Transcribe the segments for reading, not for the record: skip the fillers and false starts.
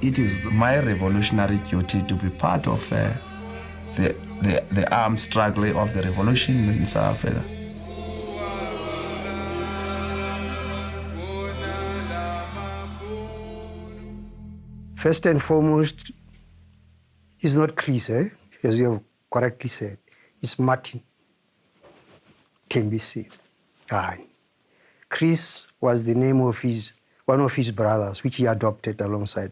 it is my revolutionary duty to be part of the armed struggle of the revolution in South Africa. First and foremost, he's not Chris, as you have correctly said. It's Martin Tembisi. Chris was the name of one of his brothers, which he adopted alongside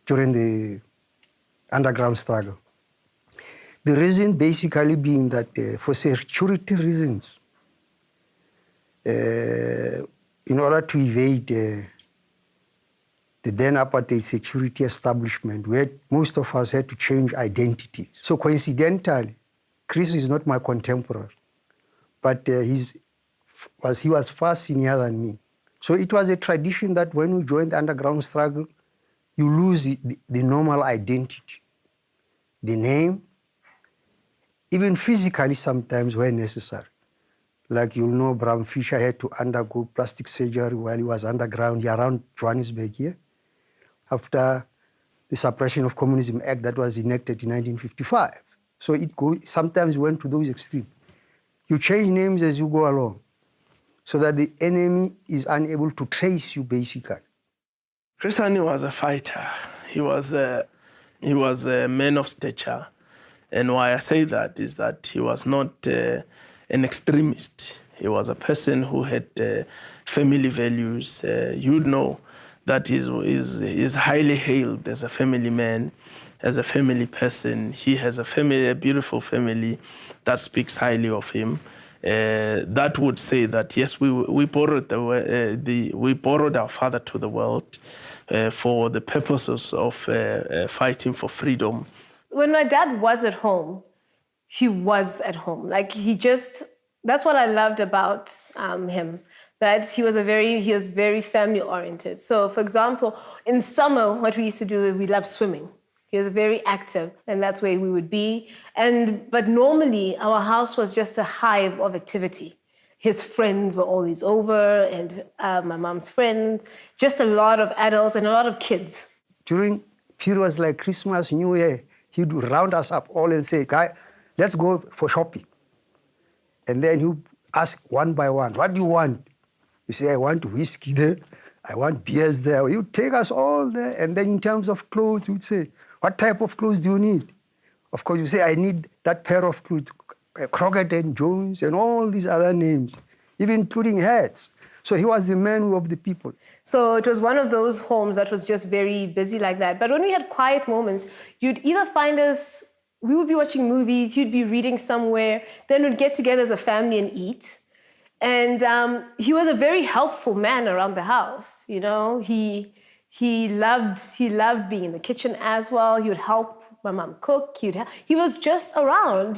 during the underground struggle. The reason basically being that for security reasons, in order to evade the then apartheid security establishment, where most of us had to change identities. So coincidentally, Chris is not my contemporary, but he was far senior than me. So it was a tradition that when you join the underground struggle, you lose the normal identity, the name, even physically sometimes when necessary. Like you'll know, Bram Fischer had to undergo plastic surgery while he was underground around Johannesburg here, after the Suppression of Communism Act that was enacted in 1955. So it sometimes went to those extremes. You change names as you go along, so that the enemy is unable to trace you, basically. Chris Hani was a fighter. He was a man of stature. And why I say that is that he was not an extremist. He was a person who had family values. You'd know that is highly hailed as a family man, as a family person. He has a beautiful family that speaks highly of him. That would say that yes, we borrowed our father to the world for the purposes of fighting for freedom. When my dad was at home, he was at home. Like that's what I loved about him. That he was very family oriented. So, for example, in summer, what we used to do is we loved swimming. He was very active, and that's where we would be. But normally, our house was just a hive of activity. His friends were always over, and my mom's friends, just a lot of adults and a lot of kids. During periods like Christmas, New Year, he'd round us up all and say, "Guy, let's go for shopping." And then he'd ask one by one, "What do you want?" You say, "I want whiskey there, I want beers there." He'd take us all there. And then in terms of clothes, you'd say, "What type of clothes do you need?" Of course, you say, "I need that pair of clothes, Crockett and Jones," and all these other names, even including hats. So he was the man of the people. So it was one of those homes that was just very busy like that. But when we had quiet moments, you'd either find us, we would be watching movies, you'd be reading somewhere, then we'd get together as a family and eat. And he was a very helpful man around the house. You know, he loved being in the kitchen as well. He would help my mom cook. He was just around.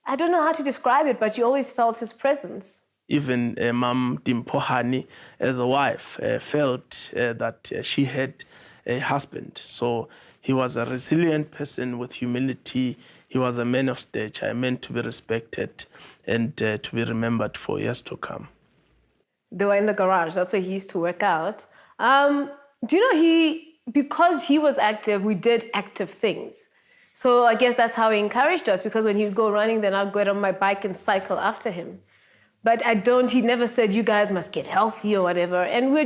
I don't know how to describe it, but you always felt his presence. Even Mom Hani, as a wife, felt that she had a husband. So he was a resilient person with humility. He was a man of stature, a man to be respected and to be remembered for years to come. They were in the garage. That's where he used to work out. Do you know, because he was active, we did active things. So I guess that's how he encouraged us, because when he'd go running, then I'd go on my bike and cycle after him. But he never said, "You guys must get healthy" or whatever. And we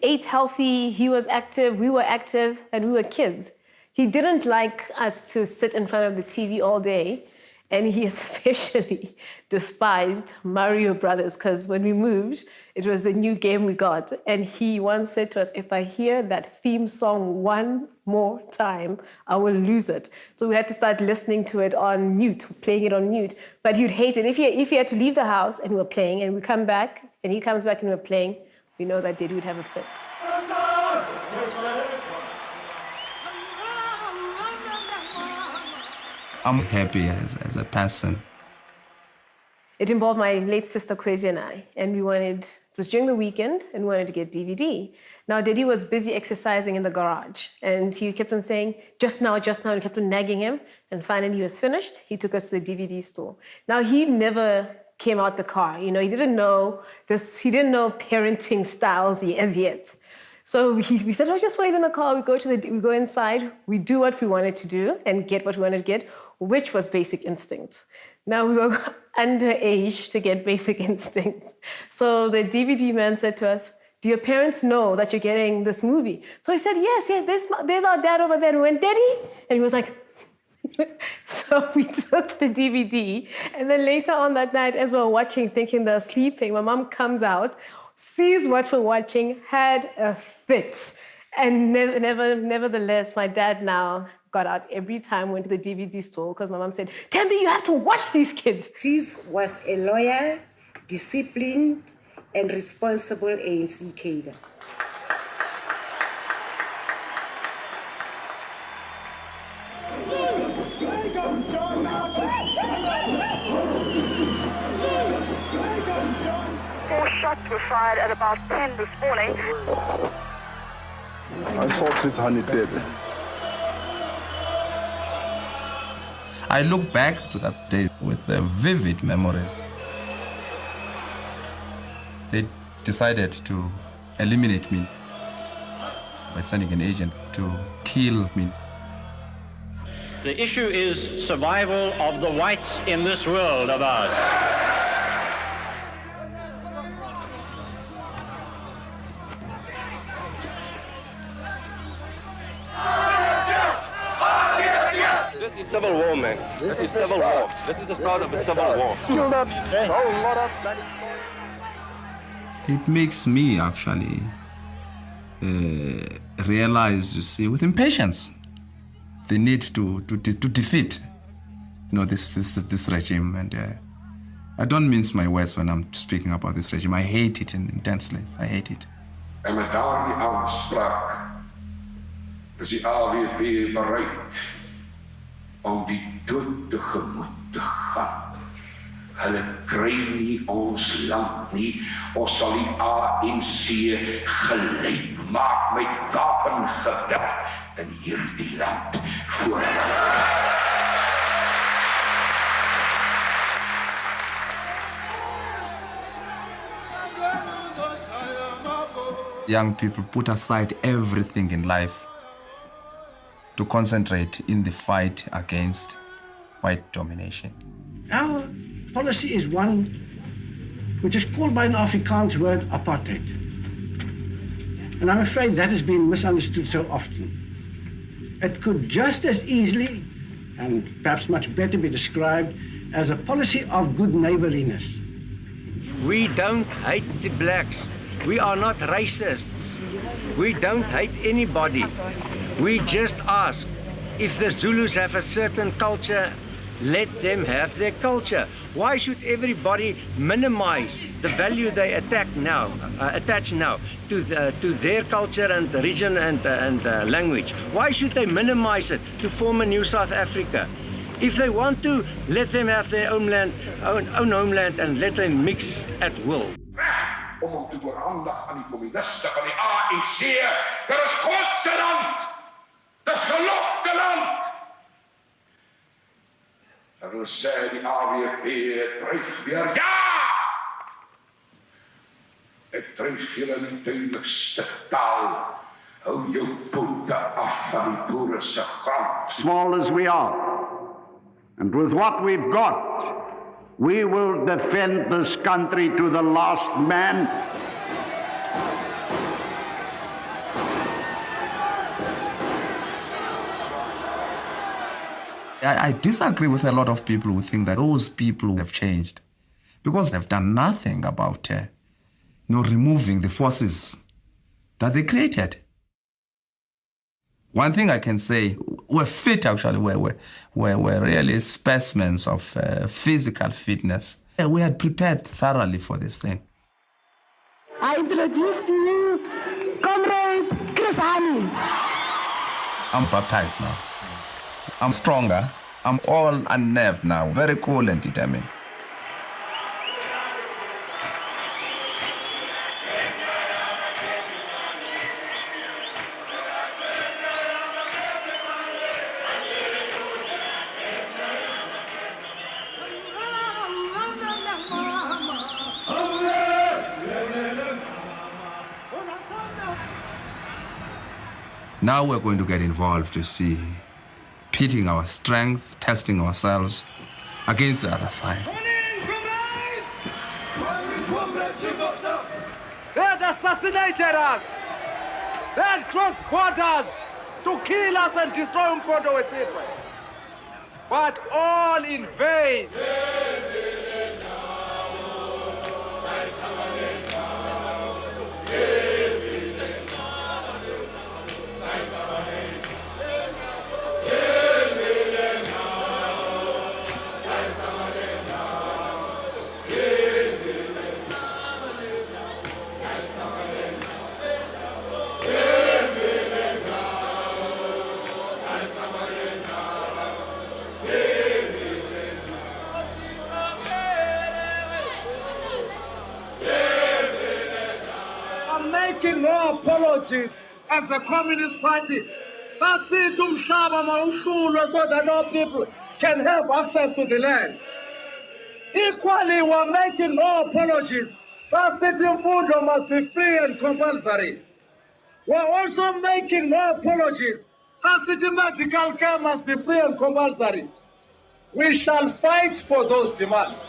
ate healthy, he was active, we were active, and we were kids. He didn't like us to sit in front of the TV all day. And he especially despised Mario Brothers, because when we moved, it was the new game we got. And he once said to us, "If I hear that theme song one more time, I will lose it." So we had to start listening to it on mute, playing it on mute. But you'd hate it. If he had to leave the house and we were playing, and we come back, and he comes back and we're playing, we know that day we'd have a fit. I'm happy as a person. It involved my late sister Kwesi and I, and it was during the weekend, and we wanted to get DVD. Now, Daddy was busy exercising in the garage, and he kept on saying, just now, and we kept on nagging him, and finally he was finished. He took us to the DVD store. Now, he never came out the car. You know, he didn't know parenting styles as yet. So we said, oh, just wait in the car. We go inside. We do what we wanted to do and get what we wanted to get, which was Basic Instinct. Now we were underage to get Basic Instinct. So the DVD man said to us, do your parents know that you're getting this movie? So I said, yes, there's our dad over there. And we went, Daddy? And he was like, so we took the DVD. And then later on that night, as we were watching, thinking they're sleeping, my mom comes out, sees what we're watching, had a fit. And nevertheless, my dad now got out every time, went to the DVD store, because my mom said, Tembi, you have to watch these kids. Chris was a loyal, disciplined, and responsible ANC cadre. Four shots were fired at about 10 this morning. I saw Chris Hani dead. I look back to that day with vivid memories. They decided to eliminate me by sending an agent to kill me. The issue is survival of the whites in this world of ours. This is civil war, man. This is civil war. This is the start of a civil war. It makes me actually realize, you see, with impatience, the need to defeat, this regime. And I don't mince my words when I'm speaking about this regime. I hate it intensely. I hate it. En met daardie aanspraak is die AWP bereid om die dood tegemoet te gaan. Hulle kry nie ons land nie. Ons sal die ANC gelyk maak met wapengeweld in hierdie land voor hulle. Young people put aside everything in life to concentrate in the fight against white domination. Our policy is one which is called by an Afrikaans word apartheid. And I'm afraid that has been misunderstood so often. It could just as easily, and perhaps much better, be described as a policy of good neighborliness. We don't hate the blacks. We are not racist. We don't hate anybody. We just ask, if the Zulus have a certain culture, let them have their culture. Why should everybody minimize the value they attach now to their culture and region and language? Why should they minimize it to form a new South Africa? If they want to, let them have their own homeland and let them mix at will. Om te oorhandig aan die communisten van die ANC. Dit is God se land. Dit is gelofte land. En hulle sê die AWP dreig weer. Ja! Ek dreig julle in die duidelikste taal. Hou jou pote af van die boere se grond. Small as we are, and with what we've got, we will defend this country to the last man. I disagree with a lot of people who think that those people have changed because they've done nothing about removing the forces that they created. One thing I can say, we're fit actually, we're really specimens of physical fitness. We had prepared thoroughly for this thing. I introduce to you Comrade Chris Hani. I'm baptized now. I'm stronger. I'm all unnerved now, very cool and determined. Now we're going to get involved to see, pitting our strength, testing ourselves against the other side. They had assassinated us. They had crossed borders to kill us and destroy Umkhonto weSizwe. But all in vain. Making no apologies as a Communist Party. So that all people can have access to the land. Equally, we're making no apologies. City Mfundo must be free and compulsory. We're also making no apologies. City medical care must be free and compulsory. We shall fight for those demands.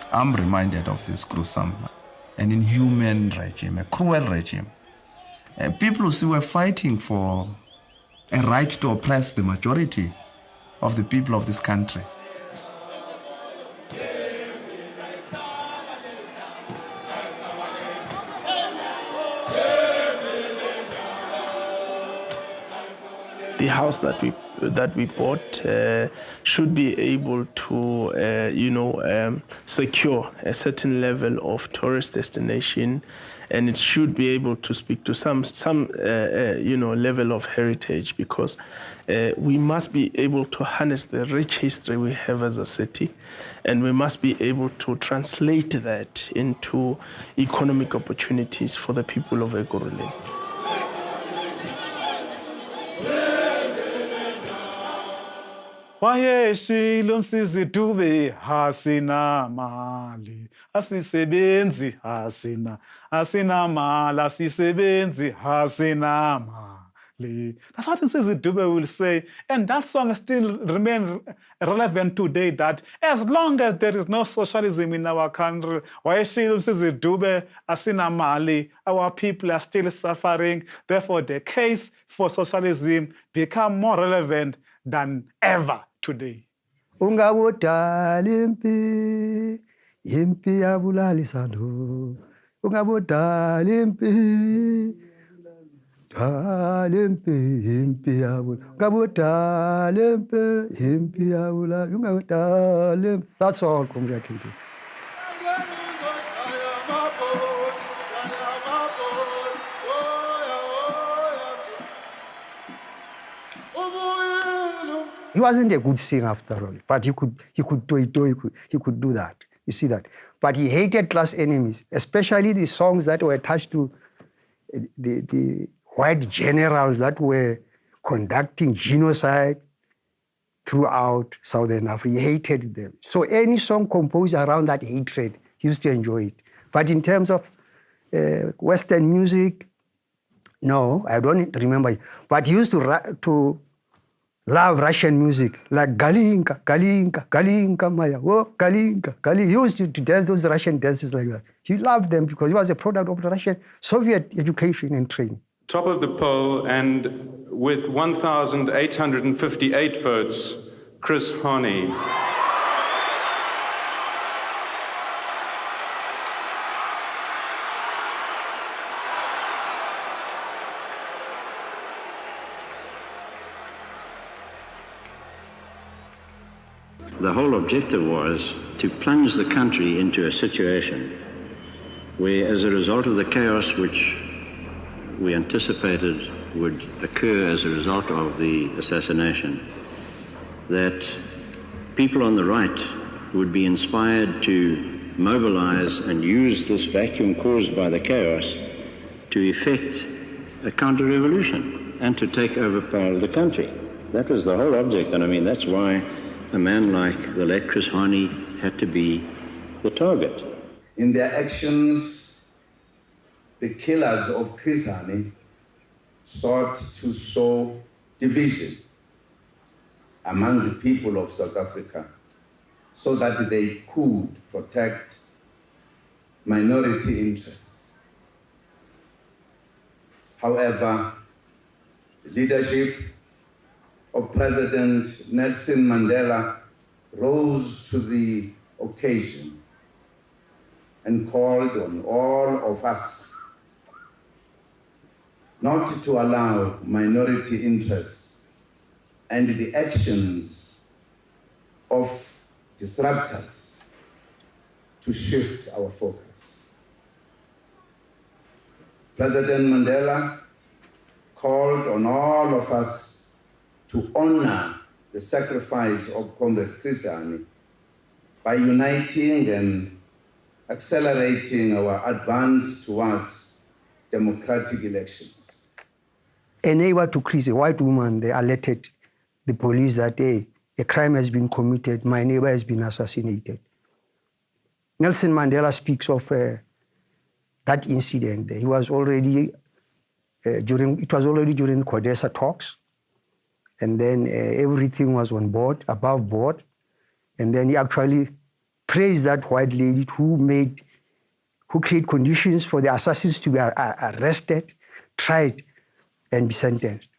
I'm reminded of this gruesome and inhuman regime, a cruel regime. People who were fighting for a right to oppress the majority of the people of this country. The house that we bought should be able to, secure a certain level of tourist destination, and it should be able to speak to some level of heritage, because we must be able to harness the rich history we have as a city, and we must be able to translate that into economic opportunities for the people of Ekurhuleni. Wayeshilo msizi dube hasina mali asisebenzi hasina mali asisebenzi hasina mali. That's what Msizi Dube will say, and that song still remains relevant today, that as long as there is no socialism in our country, Wayeshilo Msizi Dube hasina mali, our people are still suffering. Therefore the case for socialism become more relevant than ever today. Ungabodala impi yabulala isando. Ungabodala impi yabulala. Ungabodala impi yabulala. Ungabodala. That's all, Comrade. He wasn't a good singer after all, but he could do that. You see that. But he hated class enemies, especially the songs that were attached to the white generals that were conducting genocide throughout Southern Africa. He hated them. So any song composed around that hatred, he used to enjoy it. But in terms of Western music, no, I don't remember it. But he used to love Russian music, like Galinka, Galinka, Galinka, Maya, oh, Galinka, Galinka. He used to dance those Russian dances like that. He loved them because he was a product of the Russian Soviet education and training. Top of the poll, and with 1,858 votes, Chris Hani. The whole objective was to plunge the country into a situation where, as a result of the chaos which we anticipated would occur as a result of the assassination, that people on the right would be inspired to mobilize and use this vacuum caused by the chaos to effect a counter-revolution and to take over power of the country. That was the whole object, and I mean, that's why a man like the late Chris Hani had to be the target. In their actions, the killers of Chris Hani sought to sow division among the people of South Africa so that they could protect minority interests. However, the leadership of President Nelson Mandela rose to the occasion and called on all of us not to allow minority interests and the actions of disruptors to shift our focus. President Mandela called on all of us to honor the sacrifice of Comrade Chris Hani by uniting and accelerating our advance towards democratic elections. A neighbor to Chris, a white woman, they alerted the police that a crime has been committed, my neighbor has been assassinated. Nelson Mandela speaks of that incident. He was already during CODESA talks, and then everything was on board, above board, and then he actually praised that white lady who created conditions for the assassins to be arrested, tried, and be sentenced.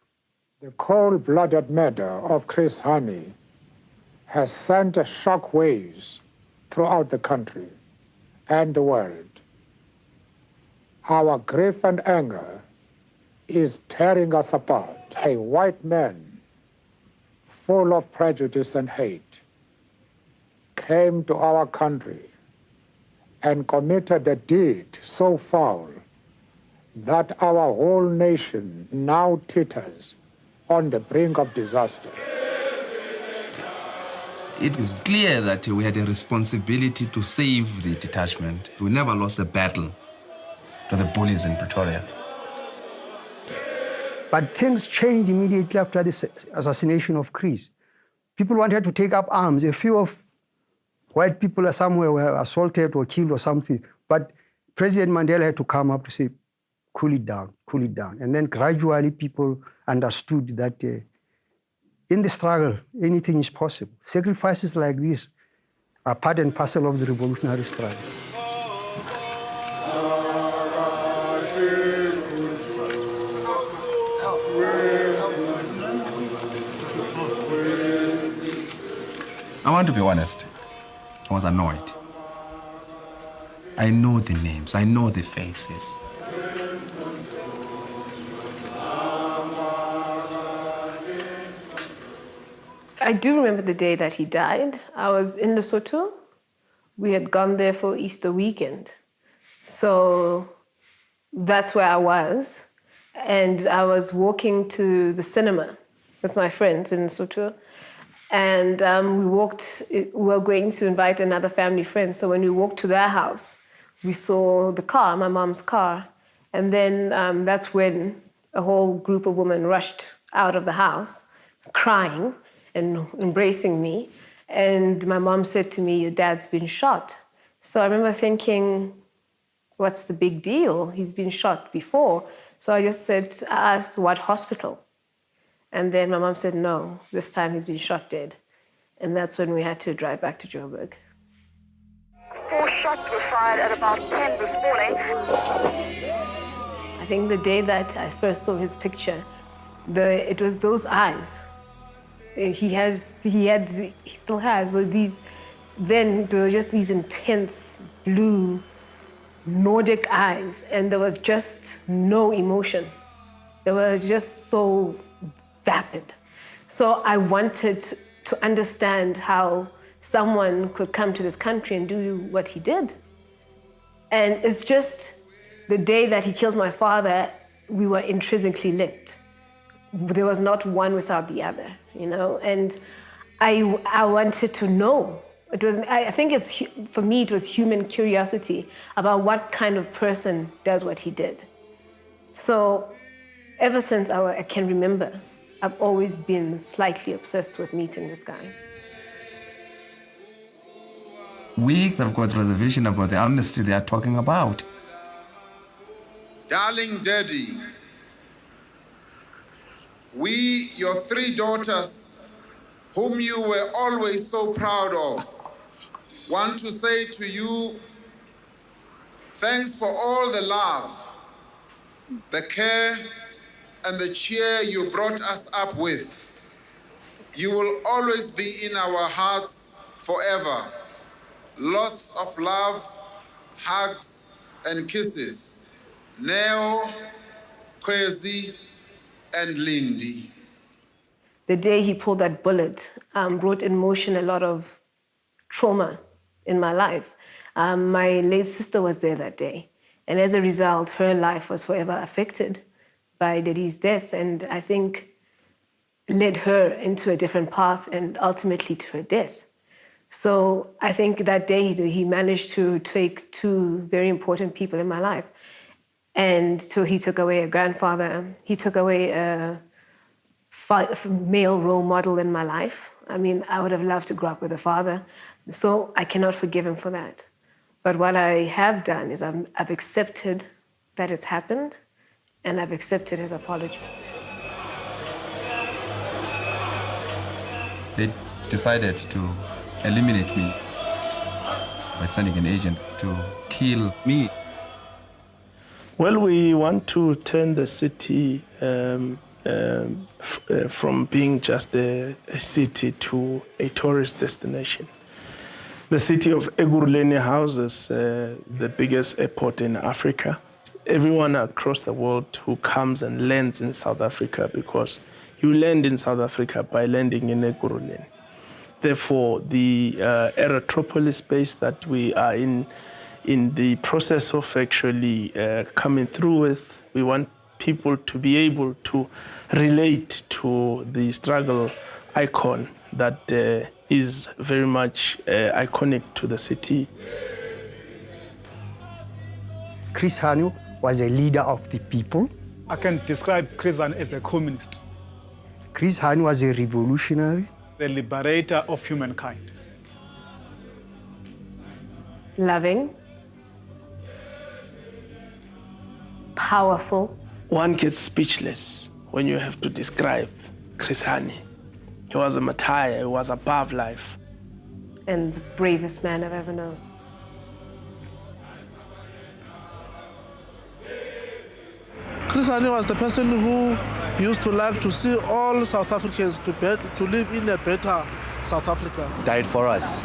The cold-blooded murder of Chris Hani has sent shock waves throughout the country and the world. Our grief and anger is tearing us apart. A white man full of prejudice and hate came to our country and committed a deed so foul that our whole nation now teeters on the brink of disaster. It is clear that we had a responsibility to save the detachment. We never lost the battle to the bullies in Pretoria. But things changed immediately after the assassination of Chris. People wanted to take up arms. A few of white people somewhere were assaulted or killed or something. But President Mandela had to come up to say, cool it down, cool it down. And then gradually people understood that in the struggle, anything is possible. Sacrifices like this are part and parcel of the revolutionary struggle. I want to be honest. I was annoyed. I know the names, I know the faces. I do remember the day that he died. I was in Lesotho. We had gone there for Easter weekend. So that's where I was. And I was walking to the cinema with my friends in Lesotho. And we were going to invite another family friend. So when we walked to their house, we saw the car, my mom's car. And then that's when a whole group of women rushed out of the house, crying and embracing me. And my mom said to me, your dad's been shot. So I remember thinking, what's the big deal? He's been shot before. So I asked, what hospital? And then my mom said, no, this time he's been shot dead. And that's when we had to drive back to Joburg. 4 shots were fired at about 10 this morning. I think the day that I first saw his picture, it was those eyes. He still has, but then there were just these intense blue Nordic eyes, and there was just no emotion. They were just so vapid. So I wanted to understand how someone could come to this country and do what he did. And it's just the day that he killed my father, we were intrinsically linked. There was not one without the other, you know? And I wanted to know It was, I think for me, it was human curiosity about what kind of person does what he did. So ever since I can remember, I've always been slightly obsessed with meeting this guy. We have got reservation about the amnesty they are talking about. Darling Daddy, we, your 3 daughters, whom you were always so proud of, want to say to you, thanks for all the love, the care, and the cheer you brought us up with. You will always be in our hearts forever. Lots of love, hugs, and kisses. Neo, Kwezi, and Lindy. The day he pulled that bullet brought in motion a lot of trauma in my life. My late sister was there that day. And as a result, her life was forever affected by Daddy's death. And I think led her into a different path and ultimately to her death. So I think that day he managed to take 2 very important people in my life. And so he took away a grandfather. He took away a male role model in my life. I mean, I would have loved to grow up with a father. So I cannot forgive him for that. But what I have done is I've accepted that it's happened, and I've accepted his apology. They decided to eliminate me by sending an agent to kill me. Well, we want to turn the city from being just a city to a tourist destination. The city of Ekurhuleni houses the biggest airport in Africa. Everyone across the world who comes and lands in South Africa, because you land in South Africa by landing in Ekurhuleni. Therefore, the aerotropolis space that we are in the process of actually coming through with, we want people to be able to relate to the struggle icon that is very much iconic to the city. Chris Hani was a leader of the people. I can describe Chris Hani as a communist. Chris Hani was a revolutionary. The liberator of humankind. Loving. Powerful. One gets speechless when you have to describe Chris Hani. He was a martyr, he was above life. And the bravest man I've ever known. Chris Hani was the person who used to like to see all South Africans to live in a better South Africa. Died for us.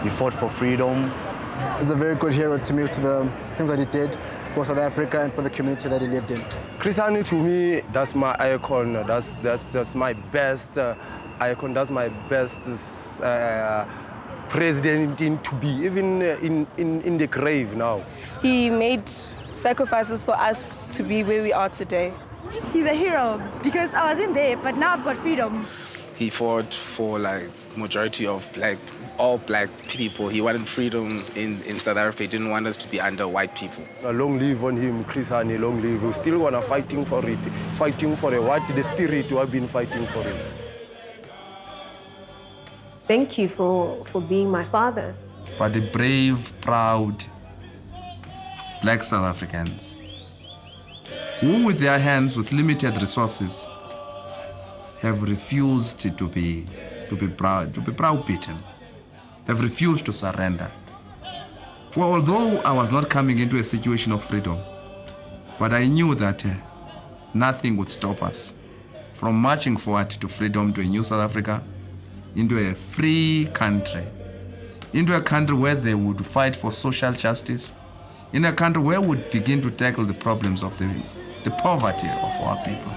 He fought for freedom. He's a very good hero to me, to the things that he did for South Africa and for the community that he lived in. Chris Hani, to me, that's my icon. That's my best icon. That's my best president to be, even in the grave now. He made sacrifices for us to be where we are today. He's a hero because I wasn't there, but now I've got freedom. He fought for majority of all black people. He wanted freedom in South Africa. He didn't want us to be under white people. Long live on him, Chris Hani, long live. We still want to fighting for it, fighting for the spirit we have been fighting for him. Thank you for being my father. But the brave, proud black South Africans, who with their hands, with limited resources, have refused to be browbeaten, have refused to surrender. For although I was not coming into a situation of freedom, but I knew that nothing would stop us from marching forward to freedom, to a new South Africa, into a free country, into a country where they would fight for social justice, in a country where we would begin to tackle the problems of the poverty of our people.